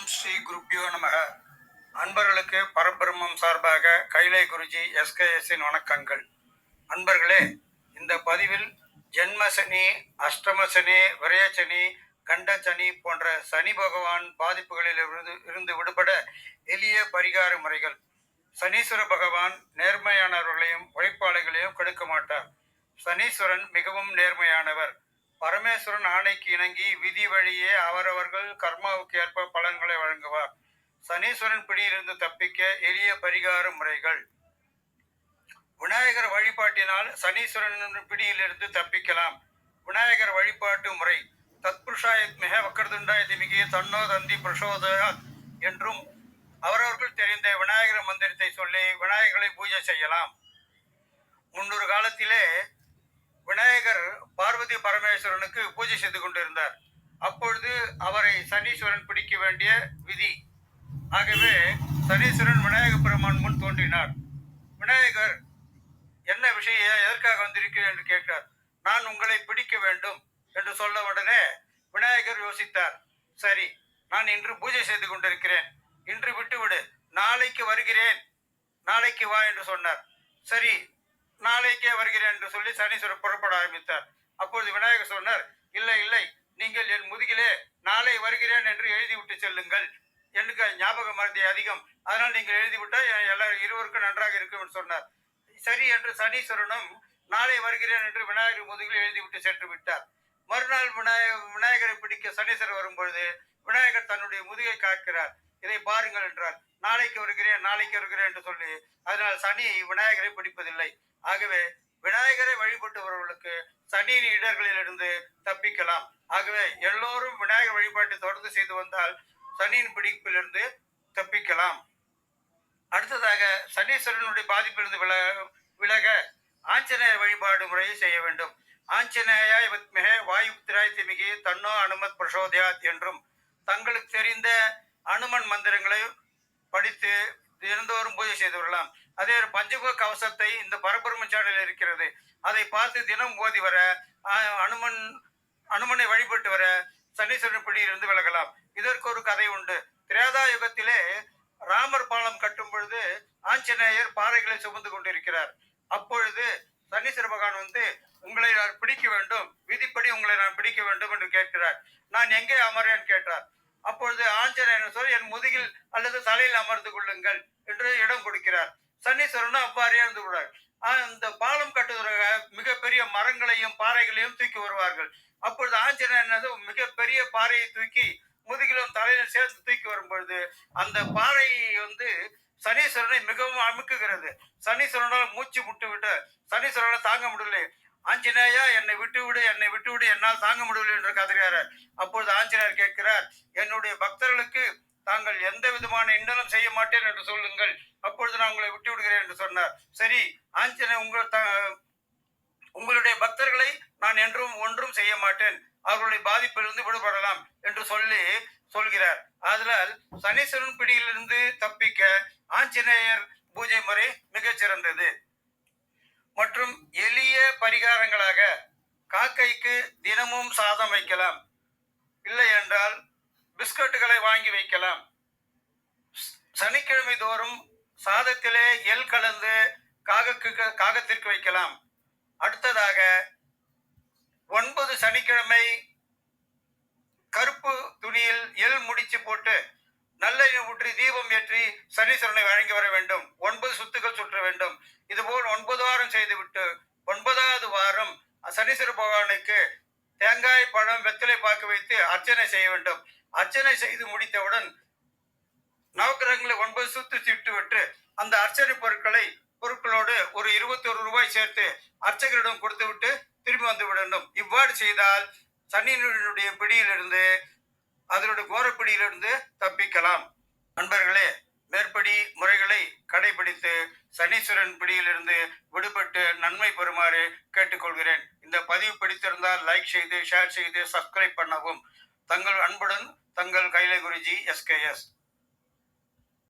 ஓம் ஸ்ரீ குருப்பியோ நமக. அன்பர்களுக்கு பரபிரம்மம் சார்பாக கைலை குருஜி எஸ்கேஎஸ்ஸின் வணக்கங்கள். அன்பர்களே, இந்த பதிவில் ஜென்மசனி, அஷ்டமசனி, விரயசனி, கண்டசனி போன்ற சனி பகவான் பாதிப்புகளில் இருந்து விடுபட எளிய பரிகார முறைகள். சனீஸ்வர பகவான் நேர்மையானவர்களையும் உழைப்பாளிகளையும் கெடுக்க மாட்டார். சனீஸ்வரன் மிகவும் நேர்மையானவர். பரமேஸ்வரன் ஆணைக்கு இணங்கி விதி வழியே அவரவர்கள் கர்மாவுக்கு ஏற்ப பலன்களை வழங்குவார். சனீஸ்வரன் பிடியிலிருந்து தப்பிக்க எளிய பரிகார முறைகள். விநாயகர் வழிபாட்டினால் சனீஸ்வரன் பிடியிலிருந்து தப்பிக்கலாம். விநாயகர் வழிபாட்டு முறை. தத்புருஷாயத்மிக வக்கரதுண்டாய திமிகி தன்னோ தந்தி பிரசோதயாத் என்றும் அவரவர்கள் தெரிந்த விநாயகர் மந்திரத்தை சொல்லி விநாயகரை பூஜை செய்யலாம். முன்னொரு காலத்திலே விநாயகர் பார்வதி பரமேஸ்வரனுக்கு பூஜை செய்து கொண்டிருந்தார். அப்பொழுது அவரை சனீஸ்வரன் பிடிக்க வேண்டிய விதி. ஆகவே சனீஸ்வரன் விநாயக பெருமான் முன் தோன்றினார். விநாயகர், என்ன விஷயம், எதற்காக வந்திருக்கிறேன் என்று கேட்டார். நான் உங்களை பிடிக்க வேண்டும் என்று சொல்ல உடனே விநாயகர் யோசித்தார். சரி, நான் இன்று பூஜை செய்து கொண்டிருக்கிறேன், இன்று விட்டுவிடு, நாளைக்கு வருகிறேன், நாளைக்கு வா என்று சொன்னார். சரி, நாளைக்கே வருகிறேன் என்று சொல்லி சனீஸ்வரர் புறப்பட ஆரம்பித்தார். அப்பொழுது விநாயகர் சொன்னார், இல்லை இல்லை, நீங்கள் என் முதுகிலே நாளை வருகிறேன் என்று எழுதிவிட்டு செல்லுங்கள், எனக்கு ஞாபக மறதி அதிகம், அதனால் நீங்கள் எழுதிவிட்டால் எல்லாரும் இருவருக்கும் நன்றாக இருக்கும் என்று சொன்னார். சரி என்று சனீஸ்வரனும் நாளை வருகிறேன் என்று விநாயகர் முதுகில் எழுதிவிட்டு சென்று விட்டார். மறுநாள் விநாயகரை பிடிக்க சனீஸ்வரர் வரும்பொழுது விநாயகர் தன்னுடைய முதுகை காக்கிறார். இதை பாருங்கள் என்றார். நாளைக்கு வருகிறேன், நாளைக்கு வருகிறேன் என்று சொல்லி, அதனால் சனி விநாயகரை பிடிப்பதில்லை. ஆகவே விநாயகரை வழிபட்டவர்களுக்கு சனியின் இடர்களிலிருந்து தப்பிக்கலாம். ஆகவே எல்லோரும் விநாயகர் வழிபாட்டை தொடர்ந்து செய்து வந்தால் சனியின் பிடிப்பிலிருந்து தப்பிக்கலாம். அடுத்ததாக சனீஸ்வரனுடைய பாதிப்பிலிருந்து விலக ஆஞ்சநேயர் வழிபாடு முறையை செய்ய வேண்டும். ஆஞ்சநேயாய வித்மஹே வாயுபுத்திராய திமிகி தன்னோ அனுமத் பிரசோதயாத் என்றும் தங்களுக்கு தெரிந்த அனுமன் மந்திரங்களை படித்து தினந்தோறும் பூஜை செய்து வரலாம். அதே பஞ்சமுக கவசத்தை இந்த பரபிரம்ம சேனலில் இருக்கிறது, அதை பார்த்து தினம் ஓதி வர அனுமனை வழிபட்டு வர சனீஸ்வரன் பிடியிலிருந்து விலகலாம். இதற்கு ஒரு கதை உண்டு. திரேதா யுகத்திலே ராமர் பாலம் கட்டும் பொழுது ஆஞ்சநேயர் பாறைகளை சுமந்து கொண்டிருக்கிறார். அப்பொழுது சனீஸ்வர பகவான் வந்து, உங்களை நான் பிடிக்க வேண்டும், விதிப்படி உங்களை நான் பிடிக்க வேண்டும் என்று கேட்கிறார். நான் எங்கே அமரேன் கேட்டார். அப்பொழுது ஆஞ்சநேயர் சொல், என் முதுகில் அல்லது தலையில் அமர்ந்து கொள்ளுங்கள் என்று இடம் கொடுக்கிறார். சனீஸ்வரனும் அவ்வாறே இருந்து விடுறார். அந்த பாலம் கட்டுவதற்காக மிகப்பெரிய மரங்களையும் பாறைகளையும் தூக்கி வருவார்கள். அப்பொழுது ஆஞ்சநேயர் மிகப்பெரிய பாறையை தூக்கி முதுகிலும் தலையிலும் சேர்த்து தூக்கி வரும்பொழுது அந்த பாறை வந்து சனீஸ்வரனை மிகவும் அமுக்குகிறது. சனீஸ்வரனால் மூச்சு முட்டு விட்டு சனீஸ்வரனை தாங்க முடியல. ஆஞ்சநேயா, என்னை விட்டுவிடு, என்னை விட்டுவிடு, என்னால் தாங்க முடியவில்லை என்று கதறுகிறார். அப்பொழுது ஆஞ்சநேயர் கேட்கிறார், என்னுடைய பக்தர்களுக்கு தாங்கள் எந்த விதமான இன்னலும் செய்ய மாட்டேன் என்று சொல்லுங்கள், அப்பொழுது நான் உங்களை விட்டு விடுகிறேன் என்று சொன்னார். சரி, ஆஞ்சநேயர், உங்களுடைய பக்தர்களை நான் என்றும் ஒன்றும் செய்ய மாட்டேன், அவர்களுடைய பாதிப்பிலிருந்து விடுபடலாம் என்று சொல்கிறார். அதனால் சனீஸ்வரன் பிடியிலிருந்து தப்பிக்க ஆஞ்சநேயர் பூஜை முறை மிகச் சிறந்தது. மற்றும் எளிய பரிகாரங்களாக காக்கைக்கு தினமும் சாதம் வைக்கலாம், இல்லை என்றால் பிஸ்கட்டுகளை வாங்கி வைக்கலாம். சனிக்கிழமை தோறும் சாதத்திலே எள் கலந்து காகத்திற்கு வைக்கலாம். அடுத்ததாக 9 சனிக்கிழமை கருப்பு துணியில் எள் முடிச்சு போட்டு நல்லெண்ணெய் ஊற்றி தீபம் ஏற்றி சனீஸ்வரனை வழங்கி வர வேண்டும். 9 சுத்துக்கள் சுற்ற வேண்டும். இதுபோல் 9 வாரம் செய்துவிட்டு 9வது வாரம் சனீஸ்வர பகவானுக்கு தேங்காய், பழம், வெத்தலை பாக்கு வைத்து அர்ச்சனை செய்ய வேண்டும். அர்ச்சனை செய்து முடித்தவுடன் நவக்கிரகங்களை 9 சுத்து சுட்டு விட்டு அந்த அர்ச்சனை பொருட்களோடு ஒரு 21 ரூபாய் சேர்த்து அர்ச்சகரிடம் கொடுத்து விட்டு திரும்பி வந்து விடணும். இவ்வாறு செய்தால் சனியினுடைய பிடியிலிருந்து, அதனுடைய கோரப்பிடியிலிருந்து தப்பிக்கலாம். நண்பர்களே, மேற்படி முறைகளை கடைபிடித்து சனீஸ்வரன் பிடியிலிருந்து விடுபட்டு நன்மை பெறுமாறு கேட்டுக்கொள்கிறேன். இந்த பதிவு பிடித்திருந்தால் லைக் செய்து, ஷேர் செய்து, சப்ஸ்கிரைப் பண்ணவும். தங்கள் அன்புடன், தங்கள் கைலை குருஜி எஸ்கேஎஸ்.